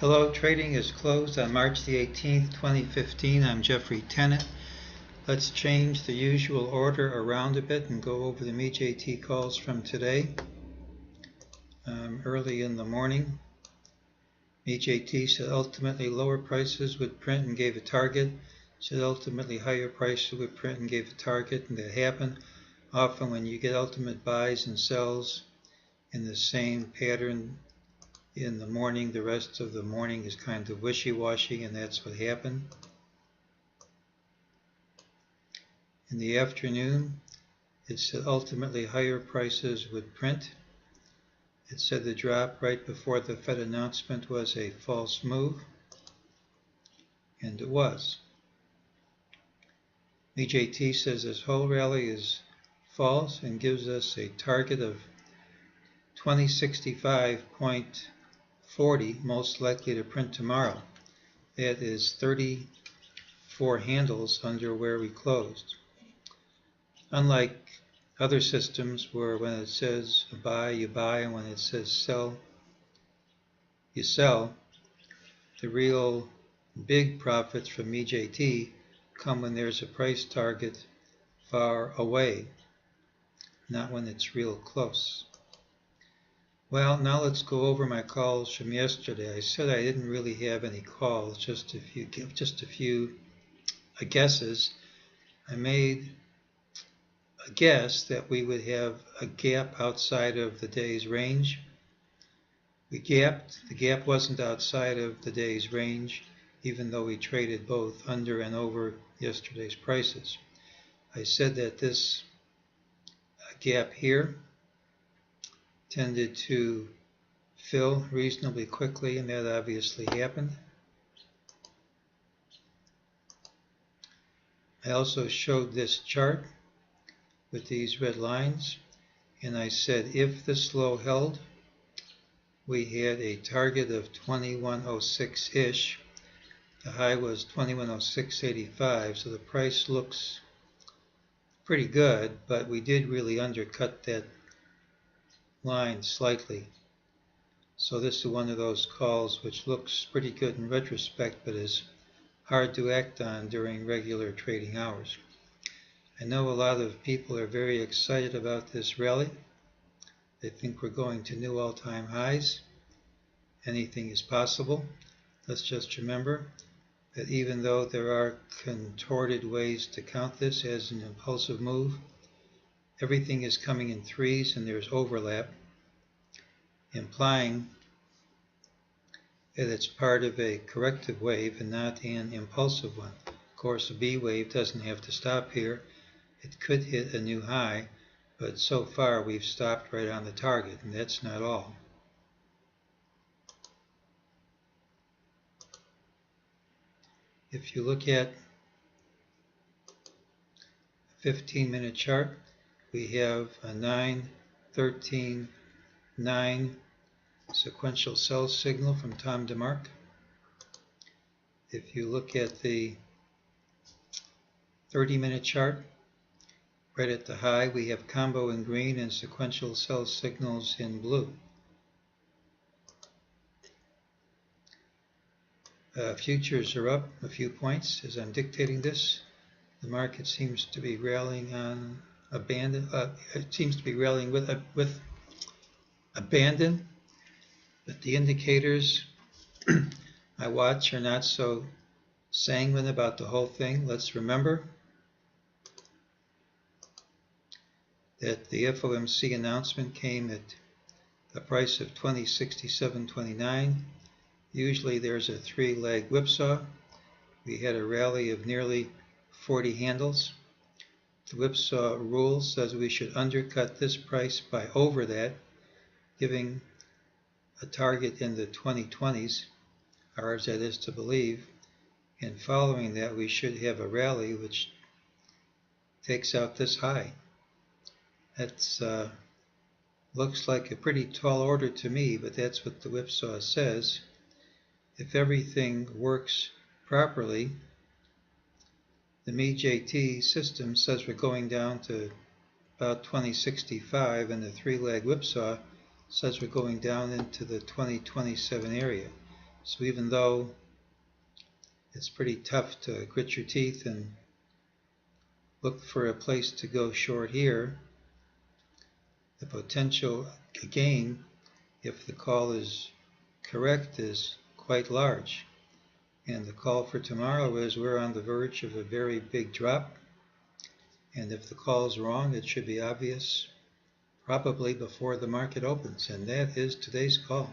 Hello, trading is closed on March the 18th, 2015. I'm Jeffrey Tennant. Let's change the usual order around a bit and go over the mejt calls from today. Early in the morning, mejt said ultimately lower prices would print and gave a target. Said ultimately higher prices would print and gave a target, and that happened. Often when you get ultimate buys and sells in the same pattern in the morning, the rest of the morning is kind of wishy-washy, and that's what happened. In the afternoon, it said ultimately higher prices would print. It said the drop right before the Fed announcement was a false move, and it was. mejt says this whole rally is false and gives us a target of 2065.40, most likely to print tomorrow. That is 34 handles under where we closed. Unlike other systems where when it says buy, you buy, and when it says sell, you sell, the real big profits from mejt come when there's a price target far away, not when it's real close. Well, now let's go over my calls from yesterday. I said I didn't really have any calls, just a few guesses. I made a guess that we would have a gap outside of the day's range. We gapped. The gap wasn't outside of the day's range, even though we traded both under and over yesterday's prices. I said that this gap here tended to fill reasonably quickly, and that obviously happened. I also showed this chart with these red lines, and I said if this low held, we had a target of 2106-ish. The high was 2106.85, so the price looks pretty good, but we did really undercut that line slightly. So this is one of those calls which looks pretty good in retrospect, but is hard to act on during regular trading hours. I know a lot of people are very excited about this rally. They think we're going to new all-time highs. Anything is possible. Let's just remember that even though there are contorted ways to count this as an impulsive move, everything is coming in threes and there's overlap, implying that it's part of a corrective wave and not an impulsive one. Of course, a B wave doesn't have to stop here. It could hit a new high, but so far we've stopped right on the target, and that's not all. If you look at a 15-minute chart, we have a 9, 13, 9 sequential sell signal from Tom DeMark. If you look at the 30-minute chart, right at the high, we have combo in green and sequential sell signals in blue. Futures are up a few points as I'm dictating this. The market seems to be rallying on abandon. It seems to be rallying with abandon, but the indicators I watch are not so sanguine about the whole thing. Let's remember that the FOMC announcement came at a price of 2067.29. Usually there's a three-leg whipsaw. We had a rally of nearly 40 handles. The whipsaw rule says we should undercut this price by over that, giving a target in the 2020s, ours that is to believe, and following that we should have a rally which takes out this high. That's looks like a pretty tall order to me, but that's what the whipsaw says. If everything works properly, the mejt system says we're going down to about 2065, and the three-leg whipsaw says we're going down into the 2027 area. So even though it's pretty tough to grit your teeth and look for a place to go short here, the potential gain, if the call is correct, is quite large. And the call for tomorrow is we're on the verge of a very big drop. And if the call is wrong, it should be obvious probably before the market opens. And that is today's call.